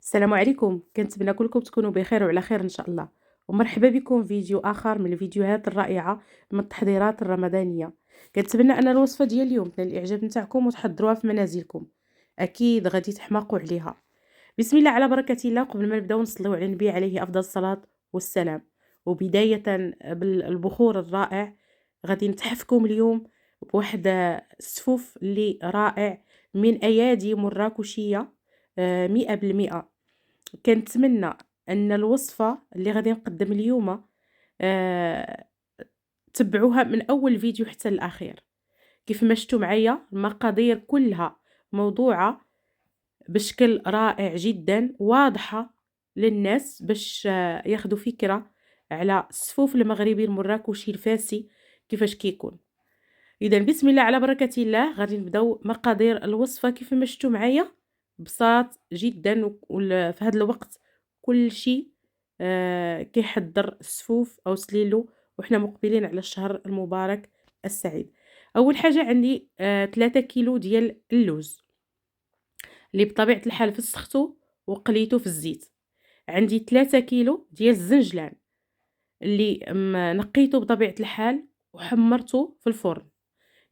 السلام عليكم، كنتمنى كلكم تكونوا بخير وعلى خير إن شاء الله، ومرحبا بكم في فيديو آخر من الفيديوهات الرائعة من التحضيرات الرمضانية. كنتمنى أن الوصفة ديال اليوم تنال الإعجاب نتاعكم وتحضروها في منازلكم، أكيد غادي تحماقوا عليها. بسم الله على بركة الله. قبل ما نبداو نصليو على النبي عليه أفضل الصلاة والسلام، وبداية بالبخور الرائع، غادي نتحفكم اليوم بواحد السفوف اللي رائع من أيادي مراكشية 100%. كنتمنى أن الوصفة اللي غادي نقدم اليوم آآ تبعوها من أول فيديو حتى الأخير. كيف ما شفتوا معايا المقادير كلها موضوعة بشكل رائع جدًا، واضحة للناس باش ياخدوا فكرة على السفوف المغربي المراكشي الفارسي كيفاش كيكون. إذًا بسم الله على بركة الله، غادي نبداو مقادير الوصفة كيف ما شفتوا معايا، بساط جدًا في هذا الوقت كلشي كيحضّر السفوف أو سليلو، وحنا مقبلين على الشهر المبارك السعيد. أول حاجة عندي 3 كيلو ديال اللوز، اللي بطبيعة الحال فسختو وقليتو في الزيت. عندي 3 كيلو ديال الزنجلان، اللي نقيتو بطبيعة الحال وحمّرته في الفرن.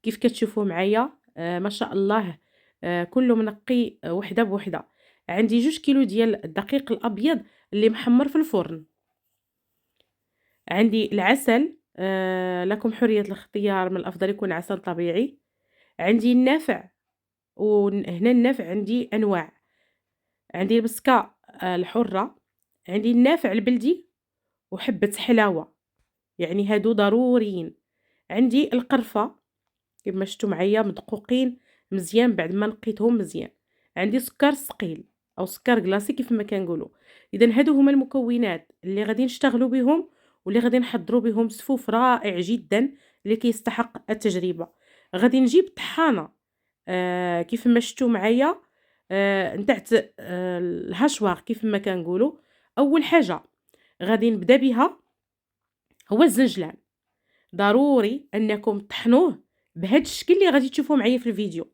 كيف كتشوفوا معايا ما شاء الله كلّه منقي وحدة بوحدة. عندي 2 كيلو ديال الدقيق الأبيض اللي محمّر في الفرن. عندي العسل، لكم حرية الاختيار، من الأفضل يكون عسل طبيعي. عندي النافع، هنا النافع عندي أنواع. عندي المسكة الحرة، عندي النافع البلدي، وحبة حلاوة، يعني هادو ضروريين. عندي القرفة كيما شفتوا معايا مدقوقين مزيان بعد ما نقيتهم مزيان. عندي سكر ثقيل او سكر كلاصي كيف ما كنقولوا. اذا هادو هما المكونات اللي غادي نشتغلوا بهم، واللي غادي نحضروا بهم سفوف رائع جدا اللي كيستحق التجربه. غادي نجيب طحانه كيف ما شفتوا معايا نتاع الهشوار كيف ما كنقولوا. اول حاجه غادي نبدا بها هو الزنجلان. ضروري انكم تطحنوه بهذا الشكل اللي غادي تشوفوه معايا في الفيديو.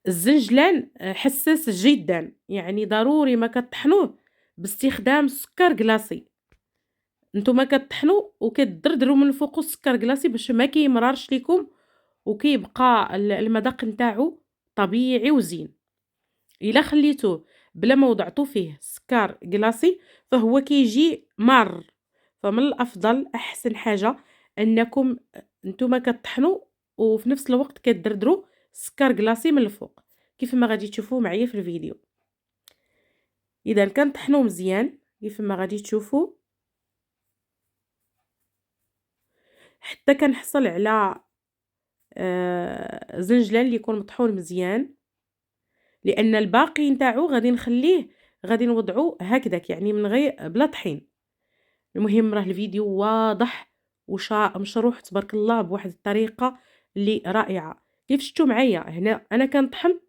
الزنجلان حساس جدا، يعني ضروري ما كطحنوه باستخدام سكر كلاصي. نتوما كطحنوا وكتدردروا من فوقو السكر كلاصي باش ما كيمررش ليكم، وكيبقى المذاق نتاعو طبيعي وزين. الا خليتوه بلا ما وضعتو فيه سكر كلاصي فهو كيجي مار. فمن الافضل احسن حاجه انكم نتوما كطحنوا وفي نفس الوقت كدردروا سكر كلاصي من الفوق كيف ما غادي تشوفوا معايا في الفيديو. اذا كنطحنوا مزيان كيف ما غادي تشوفوا حتى كنحصل على زنجلان اللي يكون مطحون مزيان، لان الباقي نتاعو غادي نخليه، غادي نوضعوه هكذاك يعني من غير بلا طحين. المهم راه الفيديو واضح مشروح تبارك الله بواحد الطريقة اللي رائعة. كيف شفتوا معايا هنا أنا كنطحن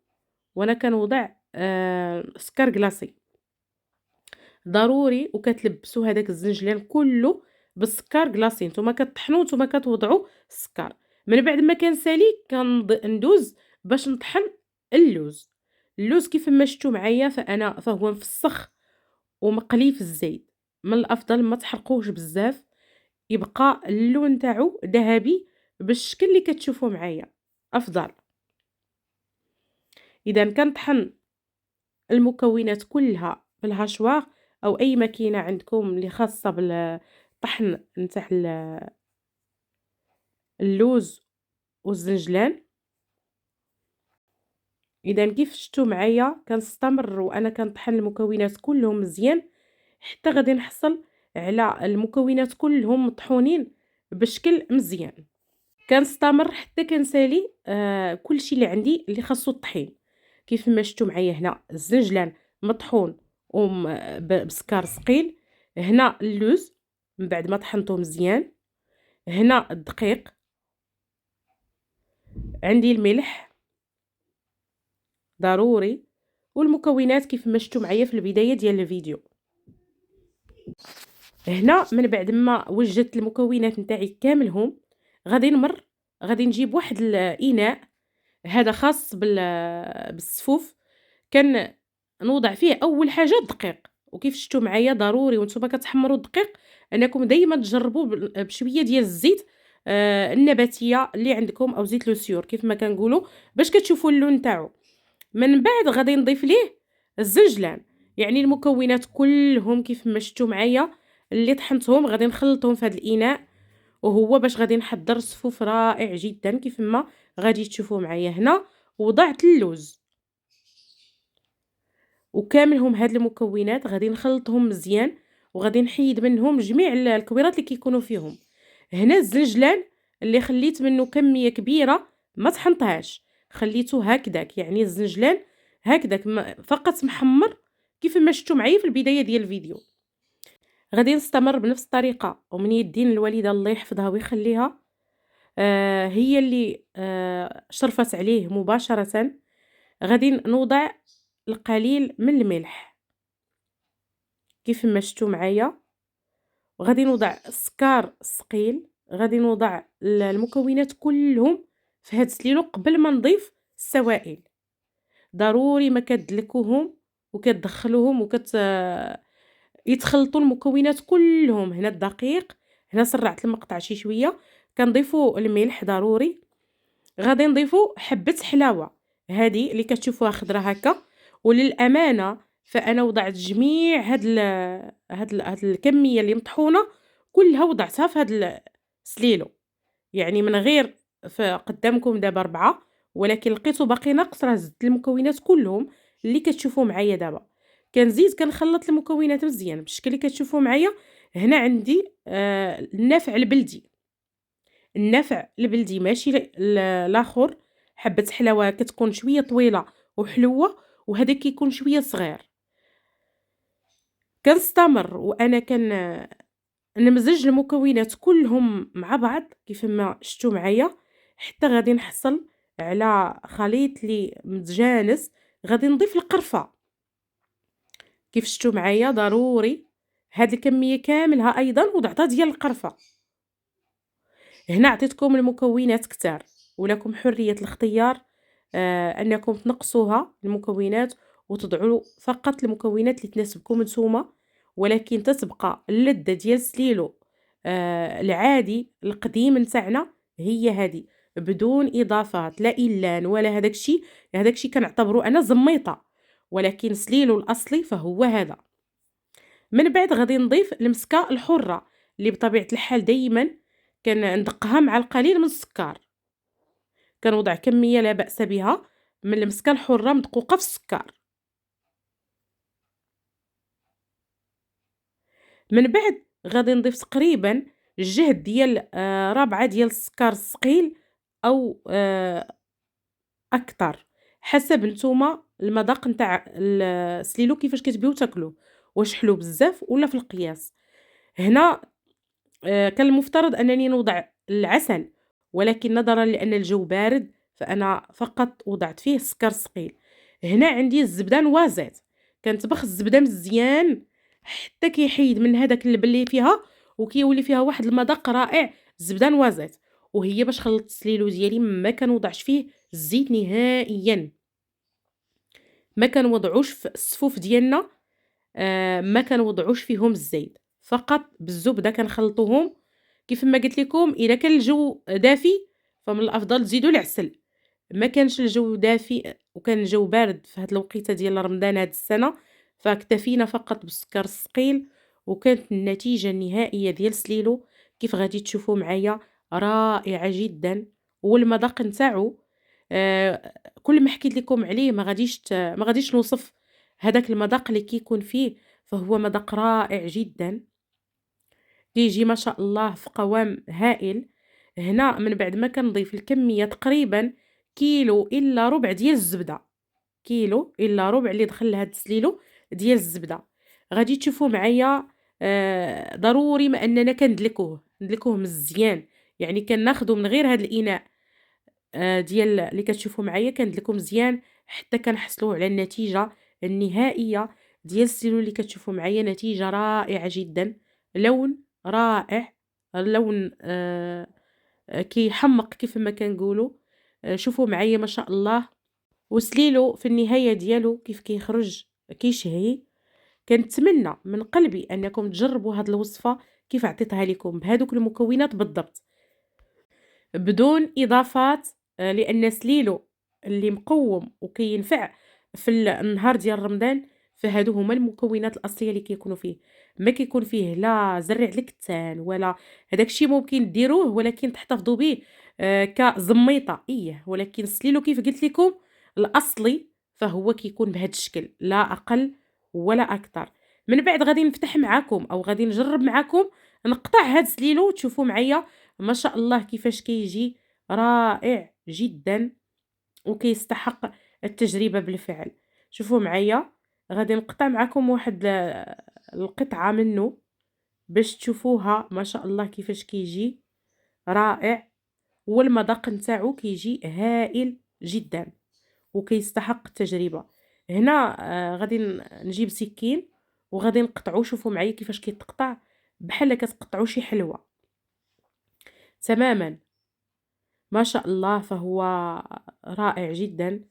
وأنا كنوضع سكر كلاصي. ضروري وكتلبسوا هذاك الزنجلان كله بالسكر كلاصي. نتوما كطحنوا نتوما كتوضعوا السكر. من بعد ما كنسالي ندوز باش نطحن اللوز. اللوز كيف ما شفتوا معايا فهو مفسخ ومقلي في الزيت. من الافضل ما تحرقوهش بزاف، يبقى اللون نتاعو ذهبي بالشكل اللي كتشوفوا معايا افضل. اذا كنطحن المكونات كلها بالهاشوار او اي ماكينه عندكم اللي خاصه بالطحن نتاع اللوز والزنجلان. اذا كيف شفتوا معايا كنستمر وانا كنطحن المكونات كلهم مزيان حتى غادي نحصل على المكونات كلهم مطحونين بشكل مزيان. كنستمر حتى كنسالي كلشي اللي عندي اللي خاصو الطحين. كيف ما شفتوا معايا هنا الزنجلان مطحون بسكر ثقيل. هنا اللوز من بعد ما طحنته مزيان. هنا الدقيق. عندي الملح ضروري، والمكونات كيف ما شفتوا معايا في البدايه ديال الفيديو. هنا من بعد ما وجدت المكونات نتاعي كاملهم غادي نجيب واحد الاناء، هذا خاص بالسفوف. نوضع فيه أول حاجة الدقيق، وكيف شفتوا معايا ضروري وانتم كتحمروا الدقيق أنكم دايمًا تجربوا بشوية ديال الزيت النباتية اللي عندكم أو زيت لوسيور كيف ما كنقولوا باش كتشوفوا اللون نتاعو. من بعد غادي نضيف ليه الزنجلان، يعني المكونات كلهم كيف ما شفتوا معايا اللي طحنتهم غادي نخلطهم في هذا الإناء، وهو باش غادي نحضر صفوف رائع جدًا كيف ما غادي تشوفوا معايا هنا. وضعت اللوز وكاملهم هاد المكونات غادي نخلطهم مزيان، وغادي نحيد منهم جميع الكويرات اللي كيكونوا فيهم. هنا الزنجلان اللي خليت منه كمية كبيرة ما طحنتهاش، خليته هكداك، يعني الزنجلان هكداك فقط محمر كيف ما شفتوا معايا في البداية ديال الفيديو. غادي نستمر بنفس الطريقة ومن يدين الوالدة الله يحفظها ويخليها، هي اللي شرفت عليه مباشرة. غادي نوضع القليل من الملح كيف ما شفتوا معايا، وغادي نوضع السكر الثقيل، غادي نوضع المكونات كلهم في هاد السليلو قبل ما نضيف السوائل. ضروري ما كتدلكوهم وكتدخلوهم يتخلطوا المكونات كلهم. هنا الدقيق، هنا سرعت المقطع شي شويه، كنضيفوا الملح ضروري. غادي نضيفوا حبه حلاوه هذه اللي كتشوفوها خضره هكا، وللامانه فانا وضعت جميع هاد الكميه اللي مطحونه كلها وضعتها في هاد السليلو، يعني من غير قدامكم دابا 4، ولكن لقيتو باقي ناقص راه زدت المكونات كلهم اللي كتشوفوا معايا دابا. كنزيد كنخلط المكونات مزيان بالشكل اللي كتشوفوا معايا. هنا عندي النافع البلدي، النافع البلدي ماشي لاخر، حبة حلاوة كتكون شوية طويلة وحلوة، وهذا كيكون شوية صغير. كنستمر وأنا نمزج المكونات كلهم مع بعض كيف ما شفتوا معايا حتى غادي نحصل على خليط لي متجانس. غادي نضيف القرفة كيف شفتوا معايا، ضروري هاد الكمية كاملها أيضا وضعتها ديال القرفة. هنا عطيتكم المكونات كتار ولكم حرية الاختيار، أنكم تنقصوها المكونات وتضعوا فقط المكونات اللي تناسبكم نتوما، ولكن تتبقى اللذة ديال السليلو العادي القديم نتاعنا هي هذه، بدون إضافات لا إلان ولا هذاك الشيء. هذاك الشيء كنعتبره أنا زميطة، ولكن سليلو الأصلي فهو هذا. من بعد غادي نضيف المسكة الحرة اللي بطبيعة الحال دايما كندقها مع القليل من السكر. كنوضع كمية لا بأس بها من المسكة الحرة مدقوقة في السكر. من بعد غادي نضيف تقريبا الجهد ديال رابعة ديال السكر الثقيل أو أكتر حسب نتوما المذاق نتاع السليلو كيفاش كتبغيو تاكلوه، واش حلو بزاف ولا في القياس. هنا كان المفترض أنني نوضع العسل، ولكن نظرًا لأن الجو بارد فأنا فقط وضعت فيه السكر الثقيل. هنا عندي الزبدة نوازيت، كنطبخ الزبدة مزيان حتى كيحيد من هذاك اللبن اللي فيها وكيولي فيها واحد المذاق رائع. الزبدة نوازيت، وهي باش خلطت السليلو ديالي ما كنوضعش فيه الزيت نهائيًا، ما كنوضعوش في الصفوف ديالنا، ما كنوضعوش فيهم الزيت، فقط بالزبدة كنخلطوهم. كيف ما قلت لكم إذا كان الجو دافي فمن الأفضل تزيدوا العسل، ما كانش الجو دافي وكان الجو بارد في هاد الوقيته ديال رمضان هاد السنة فاكتفينا فقط بالسكر الثقيل، وكانت النتيجة النهائية ديال سليلو كيف غادي تشوفوا معايا رائعة جدًا. والمذاق نتاعو كل ما حكيت لكم عليه ما غاديش نوصف هداك المذاق اللي كيكون فيه، فهو مذاق رائع جدًا، كيجي ما شاء الله في قوام هائل. هنا من بعد ما كنضيف الكمية تقريبًا كيلو إلا ربع ديال الزبدة، كيلو إلا ربع اللي دخل لهاد السليلو ديال الزبدة. غادي تشوفوا معايا ضروري ما أننا ندلكوه مزيان، يعني كناخدو من غير هاد الإناء ديال اللي كتشوفوا معايا كندلكو مزيان حتى كنحصلوا على النتيجة النهائية ديال السيلو اللي كتشوفوا معايا. نتيجة رائعة جدًا، لون رائع، اللون كيحمّق كيف ما كنقولوا. شوفوا معايا ما شاء الله، وسليلو في النهاية ديالو كيف كيخرج كيشهي. كنتمنى من قلبي أنكم تجربوا هاد الوصفة كيف عطيتها لكم بهادوك المكونات بالضبط، بدون إضافات، لأن سليلو اللي مقوّم وكينفع في النهار ديال رمضان، فهادو هُما المكونات الأصلية اللي كيكونوا فيه، ما كيكون فيه لا زريع الكتان ولا هداك الشي ممكن ديروه ولكن تحتفظوا به كزميطة ولكن سليلو كيف قلت لكم الأصلي فهو كيكون بهاد الشكل، لا أقل ولا أكتر. من بعد غادي نفتح معاكم أو غادي نجرّب معاكم نقطع هاد سليلو وتشوفوا معايا ما شاء الله كيفاش كيجي رائع جدًا وكيستحق التجربة بالفعل. شوفوا معايا غادي نقطع معاكم واحد القطعة منه باش تشوفوها ما شاء الله كيفاش كيجي رائع، والمذاق نتاعو كيجي هائل جدًا وكيستحق التجربة. هنا غادي نجيب سكين وغادي نقطعو، شوفوا معايا كيفاش كيتقطع بحال كتقطعوا شي حلوة تمامًا. ما شاء الله فهو رائع جدًا.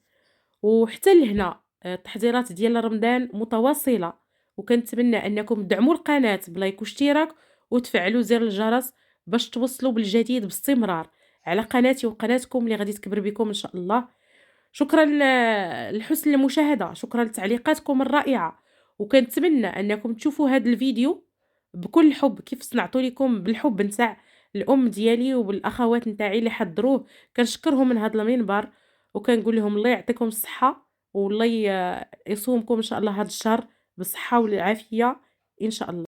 وحتى لهنا التحضيرات ديال رمضان متواصلة، وكنتمنى أنكم تدعموا القناة بلايك واشتراك وتفعلوا زر الجرس باش توصلوا بالجديد باستمرار على قناتي وقناتكم اللي غادي تكبر بكم إن شاء الله. شكرًا لحسن المشاهدة، شكرًا لتعليقاتكم الرائعة، وكنتمنى أنكم تشوفوا هذا الفيديو بكل حب كيف صنعته لكم بالحب نتاع الأم ديالي وبالأخوات نتاعي اللي حضروه. كنشكرهم من هذا المنبر وكنقول لهم الله يعطيكم الصحة والله يصومكم إن شاء الله هذا الشهر بالصحة والعافية إن شاء الله.